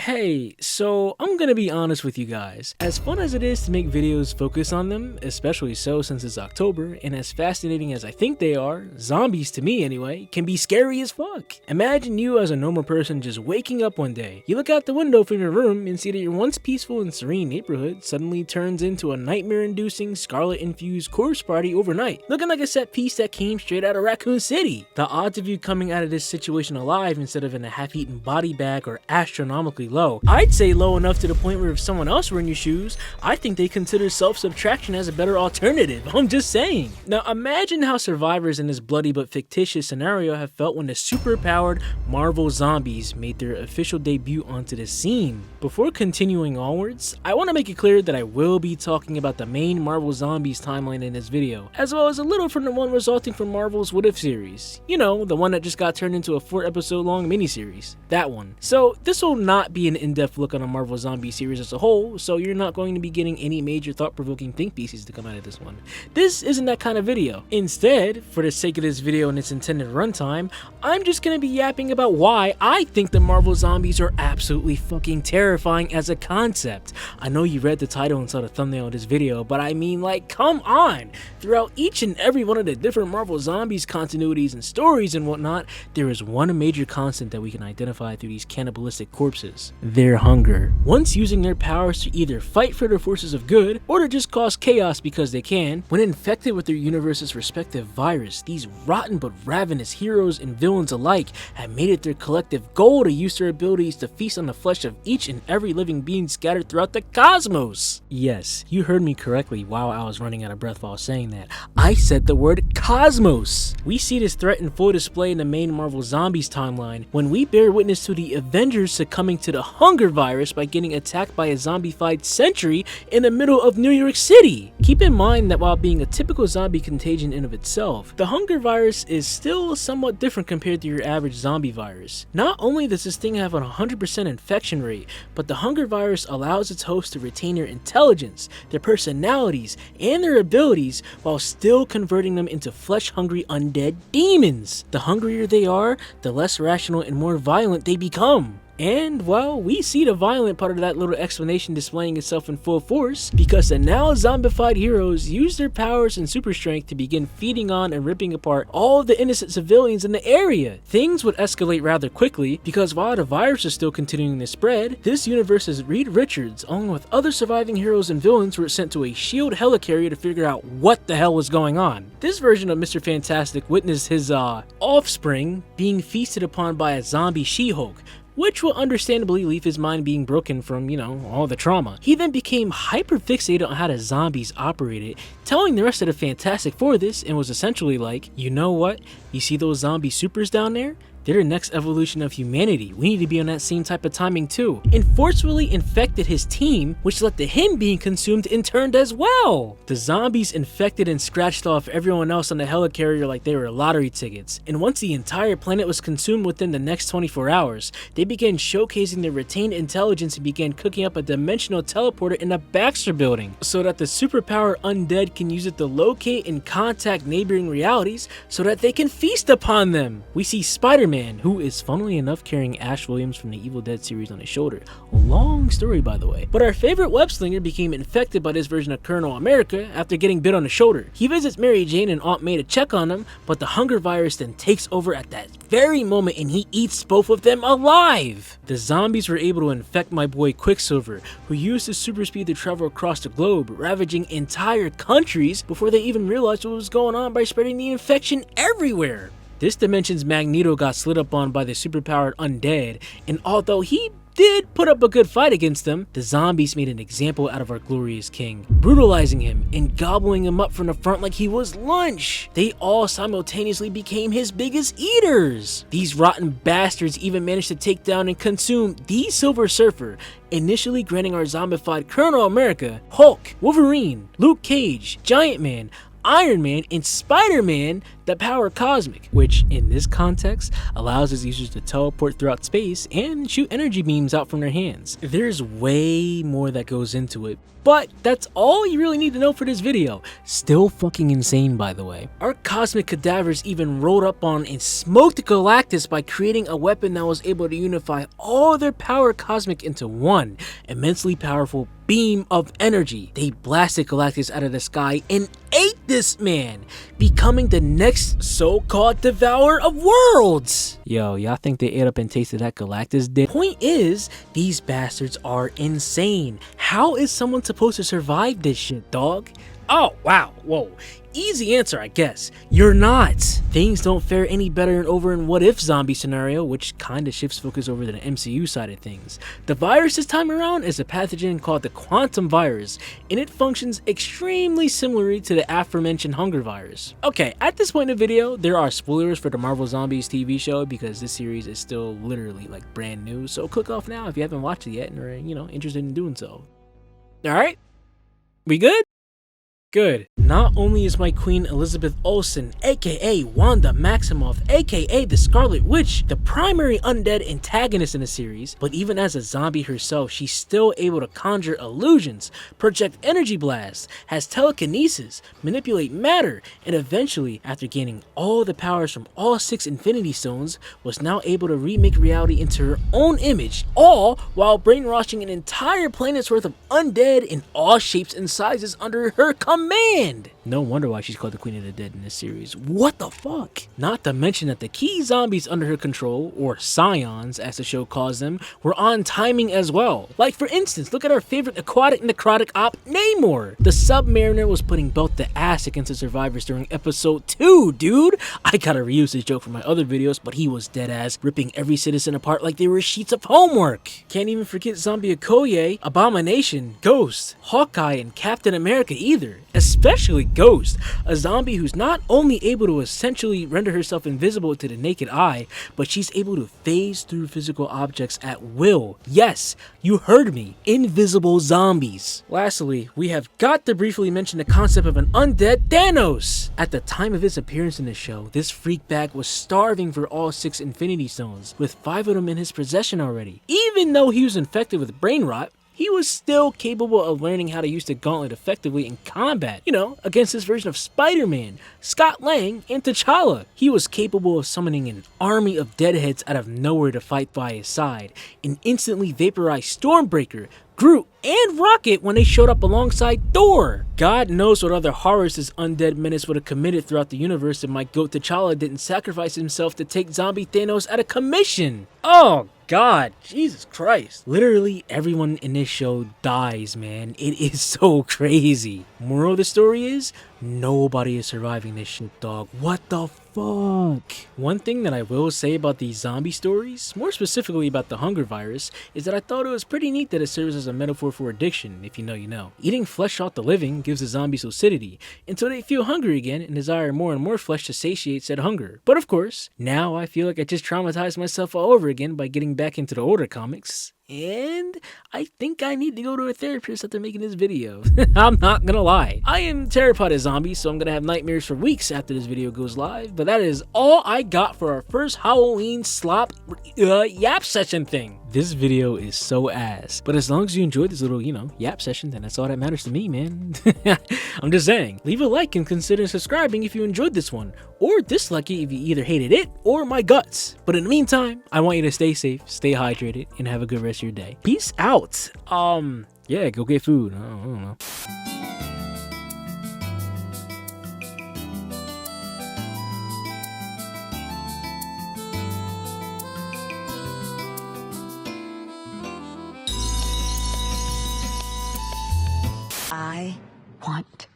Hey, so I'm gonna be honest with you guys. As fun as it is to make videos focus on them, especially so since it's October, and as fascinating as I think they are, zombies to me anyway, can be scary as fuck. Imagine you as a normal person just waking up one day. You look out the window from your room and see that your once peaceful and serene neighborhood suddenly turns into a nightmare-inducing, scarlet-infused corpse party overnight, looking like a set piece that came straight out of Raccoon City. The odds of you coming out of this situation alive instead of in a half-eaten body bag are astronomically low. I'd say low enough to the point where if someone else were in your shoes, I think they consider self-subtraction as a better alternative. I'm just saying. Now imagine how survivors in this bloody but fictitious scenario have felt when the super-powered Marvel zombies made their official debut onto the scene. Before continuing onwards, I want to make it clear that I will be talking about the main Marvel Zombies timeline in this video, as well as a little from the one resulting from Marvel's What If series. You know, the one that just got turned into a 4-episode long miniseries. That one. So this will not be an in-depth look on a Marvel Zombie series as a whole, so you're not going to be getting any major thought-provoking think pieces to come out of this one. This isn't that kind of video. Instead, for the sake of this video and its intended runtime, I'm just going to be yapping about why I think the Marvel Zombies are absolutely fucking terrifying as a concept. I know you read the title and saw the thumbnail of this video, but I mean, like, come on! Throughout each and every one of the different Marvel Zombies continuities and stories and whatnot, there is one major constant that we can identify through these cannibalistic corpses: their hunger. Once using their powers to either fight for their forces of good or to just cause chaos because they can, when infected with their universe's respective virus, these rotten but ravenous heroes and villains alike have made it their collective goal to use their abilities to feast on the flesh of each and every living being scattered throughout the cosmos. Yes, you heard me correctly while I was running out of breath while saying that. I said the word cosmos. We see this threat in full display in the main Marvel Zombies timeline when we bear witness to the Avengers succumbing to the hunger virus by getting attacked by a zombified sentry in the middle of New York City. Keep in mind that while being a typical zombie contagion in of itself, the hunger virus is still somewhat different compared to your average zombie virus. Not only does this thing have a 100% infection rate, but the hunger virus allows its host to retain their intelligence, their personalities, and their abilities while still converting them into flesh-hungry undead demons. The hungrier they are, the less rational and more violent they become. And, well, we see the violent part of that little explanation displaying itself in full force, because the now zombified heroes use their powers and super strength to begin feeding on and ripping apart all of the innocent civilians in the area. Things would escalate rather quickly, because while the virus is still continuing to spread, this universe's Reed Richards, along with other surviving heroes and villains, were sent to a SHIELD helicarrier to figure out what the hell was going on. This version of Mr. Fantastic witnessed his, offspring being feasted upon by a zombie She-Hulk, which will understandably leave his mind being broken from, you know, all the trauma. He then became hyper-fixated on how the zombies operated, telling the rest of the Fantastic Four this, and was essentially like, you know what, you see those zombie supers down there? They're the next evolution of humanity. We need to be on that same type of timing too. And forcefully infected his team, which led to him being consumed in turn as well. The zombies infected and scratched off everyone else on the helicarrier like they were lottery tickets. And once the entire planet was consumed within the next 24 hours, they began showcasing their retained intelligence and began cooking up a dimensional teleporter in the Baxter building, so that the superpowered undead can use it to locate and contact neighboring realities so that they can feast upon them. We see Spider-Man, who is funnily enough carrying Ash Williams from the Evil Dead series on his shoulder. Long story, by the way. But our favorite web-slinger became infected by this version of Colonel America after getting bit on the shoulder. He visits Mary Jane and Aunt May to check on them, but the hunger virus then takes over at that very moment and he eats both of them alive. The zombies were able to infect my boy Quicksilver, who used his super speed to travel across the globe, ravaging entire countries before they even realized what was going on by spreading the infection everywhere. This dimension's Magneto got slid up on by the superpowered undead, and although he did put up a good fight against them, the zombies made an example out of our glorious king, brutalizing him and gobbling him up from the front like he was lunch. They all simultaneously became his biggest eaters. These rotten bastards even managed to take down and consume the Silver Surfer, initially granting our zombified Colonel America, Hulk, Wolverine, Luke Cage, Giant Man, Iron Man and Spider-Man the power cosmic, which in this context allows its users to teleport throughout space and shoot energy beams out from their hands. There's way more that goes into it, but that's all you really need to know for this video. Still fucking insane, by the way. Our cosmic cadavers even rolled up on and smoked Galactus by creating a weapon that was able to unify all their power cosmic into one immensely powerful beam of energy. They blasted Galactus out of the sky and ate this man, becoming the next so-called devourer of worlds. Yo, y'all think they ate up and tasted that Galactus dick? Point is, these bastards are insane. How is someone supposed to survive this shit, dog? Oh, wow, whoa. Easy answer, I guess. You're not. Things don't fare any better over in What If zombie scenario, which kinda shifts focus over to the MCU side of things. The virus this time around is a pathogen called the quantum virus, and it functions extremely similarly to the aforementioned hunger virus. Okay, at this point in the video, there are spoilers for the Marvel Zombies TV show because this series is still literally like brand new, so click off now if you haven't watched it yet and are, interested in doing so. Alright? We good? Good. Not only is my queen Elizabeth Olsen, aka Wanda Maximoff, aka the Scarlet Witch, the primary undead antagonist in the series, but even as a zombie herself, she's still able to conjure illusions, project energy blasts, has telekinesis, manipulate matter, and eventually, after gaining all the powers from all 6 Infinity Stones, was now able to remake reality into her own image, all while brainwashing an entire planet's worth of undead in all shapes and sizes under her command. No wonder why she's called the Queen of the Dead in this series. What the fuck? Not to mention that the key zombies under her control, or scions as the show calls them, were on timing as well. Like for instance, look at our favorite aquatic necrotic op, Namor. The Submariner was putting belt to ass against the survivors during episode 2, dude. I gotta reuse this joke from my other videos, but he was dead ass, ripping every citizen apart like they were sheets of homework. Can't even forget Zombie Okoye, Abomination, Ghost, Hawkeye, and Captain America either. Especially Ghost, a zombie who's not only able to essentially render herself invisible to the naked eye, but she's able to phase through physical objects at will. Yes, you heard me, invisible zombies. Lastly, we have got to briefly mention the concept of an undead Thanos. At the time of his appearance in the show, this freak bag was starving for all 6 Infinity Stones, with 5 of them in his possession already. Even though he was infected with brain rot, he was still capable of learning how to use the gauntlet effectively in combat, against this version of Spider-Man, Scott Lang, and T'Challa. He was capable of summoning an army of deadheads out of nowhere to fight by his side, and instantly vaporize Stormbreaker, Groot, and Rocket when they showed up alongside Thor. God knows what other horrors this undead menace would have committed throughout the universe if my goat T'Challa didn't sacrifice himself to take zombie Thanos out of commission. Oh God, Jesus Christ. Literally everyone in this show dies, man. It is so crazy. Moral of the story is, nobody is surviving this shit, dog. What the fuck? One thing that I will say about these zombie stories, more specifically about the hunger virus, is that I thought it was pretty neat that it serves as a metaphor for addiction. If you know, you know. Eating flesh off the living gives the zombies lucidity until they feel hungry again and desire more and more flesh to satiate said hunger. But of course, now I feel like I just traumatized myself all over again by getting back into the older comics. And I think I need to go to a therapist after making this video. I'm not gonna lie. I am terrified of zombies, so I'm gonna have nightmares for weeks after this video goes live. But that is all I got for our first Halloween slop yap session thing. This video is so ass. But as long as you enjoyed this little, yap session, then that's all that matters to me, man. I'm just saying. Leave a like and consider subscribing if you enjoyed this one. Or dislike it if you either hated it or my guts. But in the meantime, I want you to stay safe, stay hydrated, and have a good rest of your day. Peace out. Yeah, go get food. I don't know. I want